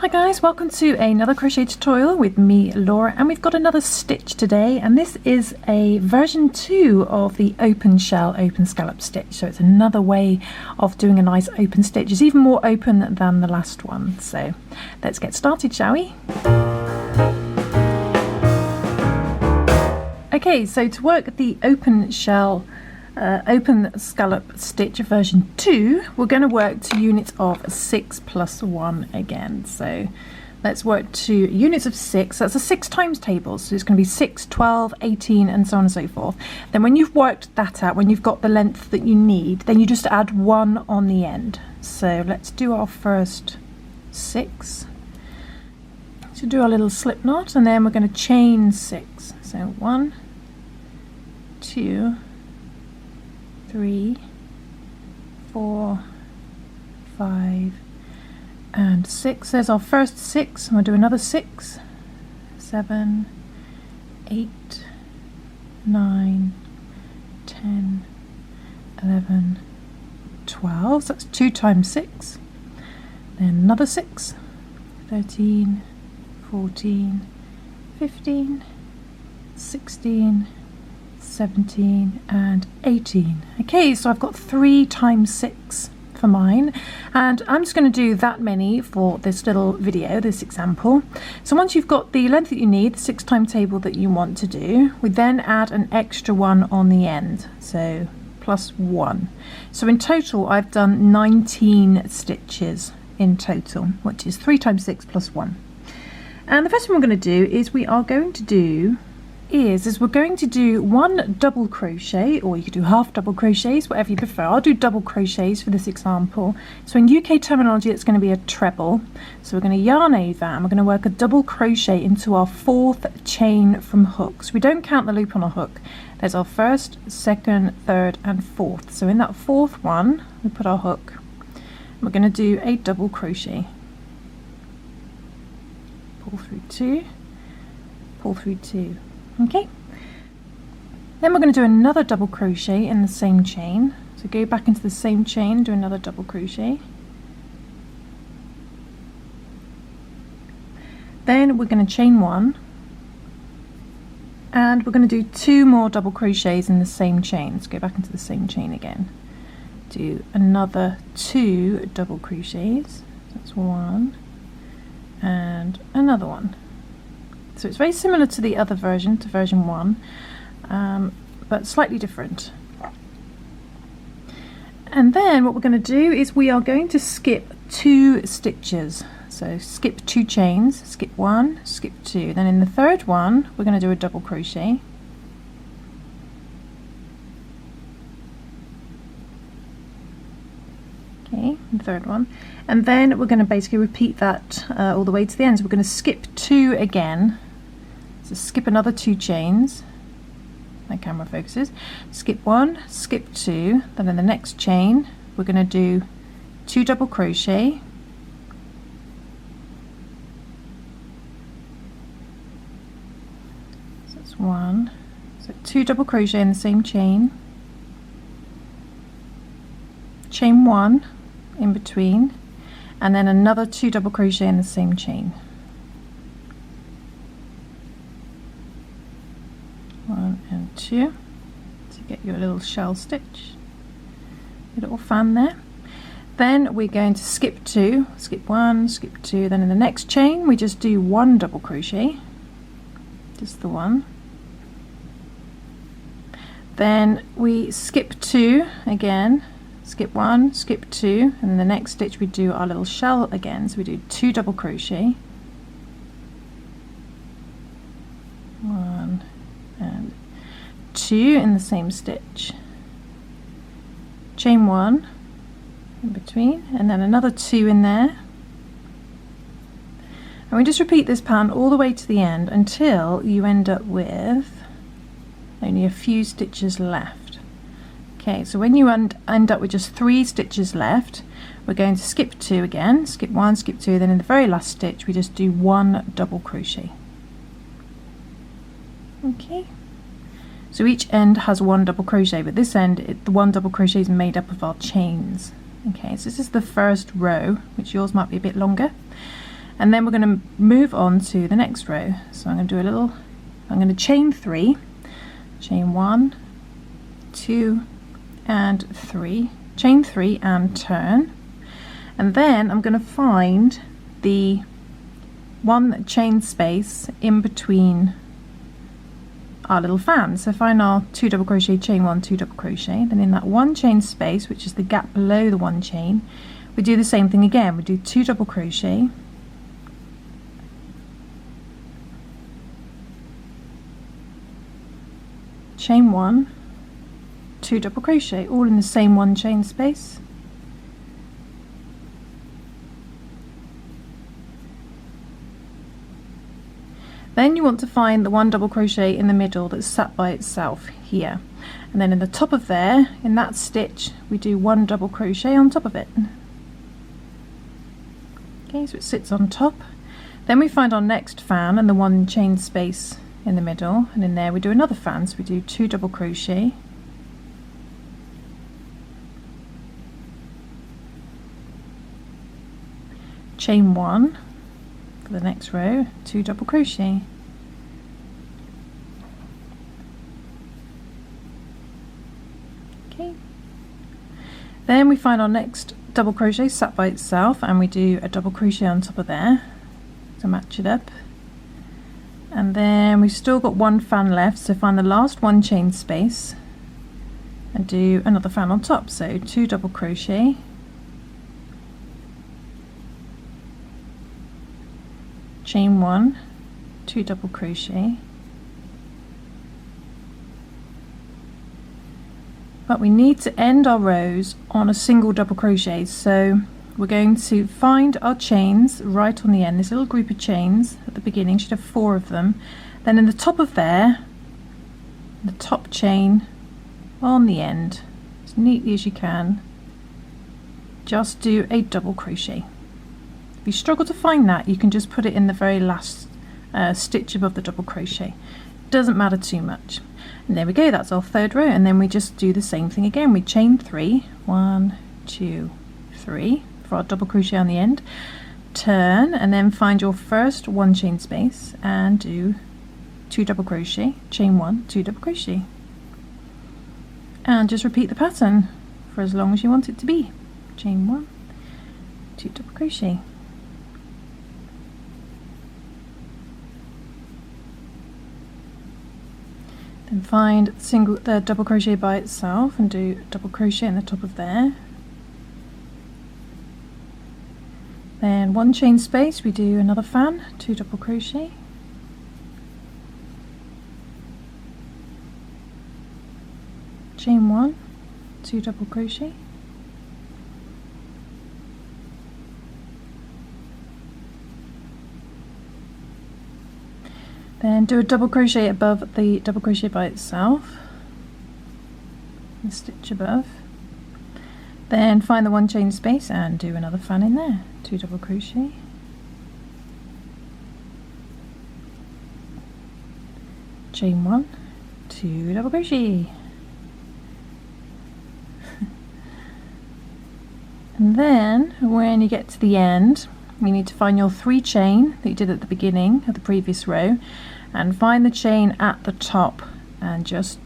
Hi guys, welcome to another crochet tutorial with me, Laura, and we've got another stitch today, and this is a version 2 of the open shell open scallop stitch. So it's another way of doing a nice open stitch. It's even more open than the last one. So let's get started, shall we? Okay, so to work the open shell open scallop stitch version 2, we're going to work to units of 6 plus 1 again. So let's work to units of 6. That's a 6 times table, so it's going to be 6, 12, 18 and so on and so forth. Then when you've worked that out, when you've got the length that you need, then you just add 1 on the end. So let's do our first 6. So do our little slip knot, and then we're going to chain 6. So 1, 2, 3, 4, 5 and 6. There's our first 6, and we'll do another 6, 7, 8, 9, 10, 11, 12. So that's 2 times 6. Then another 6, 13, 14, 15, 16, 17 and 18. Okay, so I've got 3 times 6 for mine, and I'm just going to do that many for this little video, this example. So once you've got the length that you need, the 6 time table that you want to do, we then add an extra 1 on the end, so plus 1. So in total I've done 19 stitches in total, which is 3 times 6 plus 1. And the first thing we're going to do is we're going to do 1 double crochet, or you could do half double crochets, whatever you prefer. I'll do double crochets for this example. So in UK terminology it's going to be a treble. So we're going to yarn over and we're going to work a double crochet into our 4th chain from hooks. We don't count the loop on a hook. There's our 1st, 2nd, 3rd and 4th. So in that 4th one we put our hook and we're going to do a double crochet. Pull through 2, pull through 2. Okay, then we're going to do another double crochet in the same chain. So go back into the same chain, do another double crochet. Then we're going to chain 1, and we're going to do 2 more double crochets in the same chain. So go back into the same chain again, do another 2 double crochets. So that's 1 and another one. So it's very similar to the other version, to version 1, but slightly different. And then what we're going to do is we are going to skip 2 stitches. So skip 2 chains, skip 1, skip 2. Then in the 3rd one we're going to do a double crochet. Okay, the 3rd one. And then we're going to basically repeat that all the way to the end. So we're going to skip 2 again. So skip another 2 chains. My camera focuses. Skip 1, skip 2. Then in the next chain we're going to do 2 double crochet. So that's 1. So 2 double crochet in the same chain. Chain 1 in between, and then another 2 double crochet in the same chain. 1 and 2 to get your little shell stitch, your little fan there. Then we're going to skip 2, skip 1, skip 2. Then in the next chain we just do 1 double crochet, just the 1. Then we skip 2 again, skip 1, skip 2, and in the next stitch we do our little shell again. So we do 2 double crochet, 1 and 2 in the same stitch, chain 1 in between, and then another 2 in there, and we just repeat this pattern all the way to the end until you end up with only a few stitches left. Okay, so when you end up with just 3 stitches left, we're going to skip 2 again, skip 1, skip 2, then in the very last stitch we just do 1 double crochet. Okay, so each end has 1 double crochet, but this end, the 1 double crochet is made up of our chains. Okay, so this is the first row, which yours might be a bit longer. And then we're going to move on to the next row. So I'm going to do I'm going to chain 3, chain 1, 2 and 3, chain 3 and turn, and then I'm going to find the one chain space in between our little fan. So find our 2 double crochet, chain 1, 2 double crochet, then in that one chain space, which is the gap below the one chain, we do the same thing again. We do 2 double crochet, chain 1, 2 double crochet, all in the same one chain space. Then you want to find the 1 double crochet in the middle that's sat by itself here, and then in the top of there, in that stitch, we do 1 double crochet on top of it. Okay, so it sits on top. Then we find our next fan and the one chain space in the middle, and in there we do another fan, so we do 2 double crochet, chain 1 for the next row, 2 double crochet, okay. Then we find our next double crochet sat by itself, and we do a double crochet on top of there to match it up. And then we've still got 1 fan left, so find the last one chain space and do another fan on top, so 2 double crochet, chain 1, 2 double crochet, but we need to end our rows on a single double crochet, so we're going to find our chains right on the end, this little group of chains at the beginning, should have 4 of them. Then in the top of there, the top chain on the end, as neatly as you can, just do a double crochet. If you struggle to find that, you can just put it in the very last stitch above the double crochet. Doesn't matter too much. And there we go, that's our 3rd row, and then we just do the same thing again. We chain 3, 1, 2, 3 for our double crochet on the end, turn, and then find your first one chain space and do 2 double crochet, chain 1, 2 double crochet, and just repeat the pattern for as long as you want it to be. Chain 1, 2 double crochet, then find the double crochet by itself and do double crochet in the top of there. Then one chain space, we do another fan, 2 double crochet, chain 1, 2 double crochet, then do a double crochet above the double crochet by itself, and stitch above, then find the one chain space and do another fan in there, 2 double crochet, chain 1, 2 double crochet, and then when you get to the end, you need to find your 3 chain that you did at the beginning of the previous row, and find the chain at the top, and just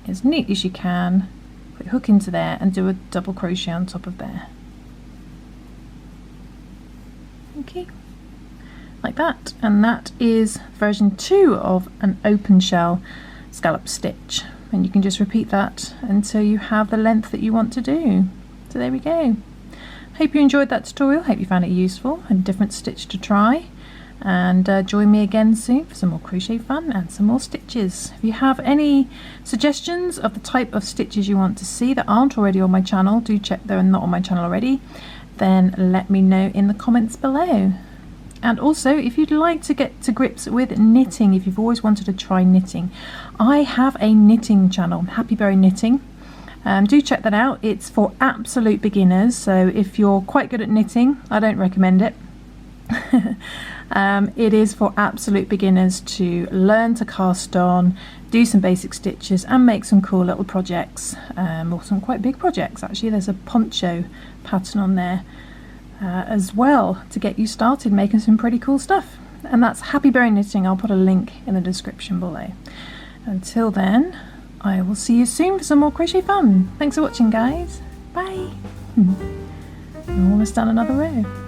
as neat as you can put your hook into there and do a double crochet on top of there. Okay, like that, and that is version 2 of an open shell scallop stitch, and you can just repeat that until you have the length that you want to do. So there we go. Hope you enjoyed that tutorial, hope you found it useful and a different stitch to try, and join me again soon for some more crochet fun and some more stitches. If you have any suggestions of the type of stitches you want to see that aren't already on my channel, do check they're not on my channel already, then let me know in the comments below. And also, if you'd like to get to grips with knitting, if you've always wanted to try knitting, I have a knitting channel, Happy Berry Knitting. Do check that out. It's for absolute beginners, so if you're quite good at knitting, I don't recommend it. It is for absolute beginners to learn to cast on, do some basic stitches and make some cool little projects, or some quite big projects actually. There's a poncho pattern on there, as well to get you started making some pretty cool stuff. And that's Happy Berry Knitting. I'll put a link in the description below. Until then, I will see you soon for some more crochet fun. Thanks for watching, guys. Bye. Almost done another row.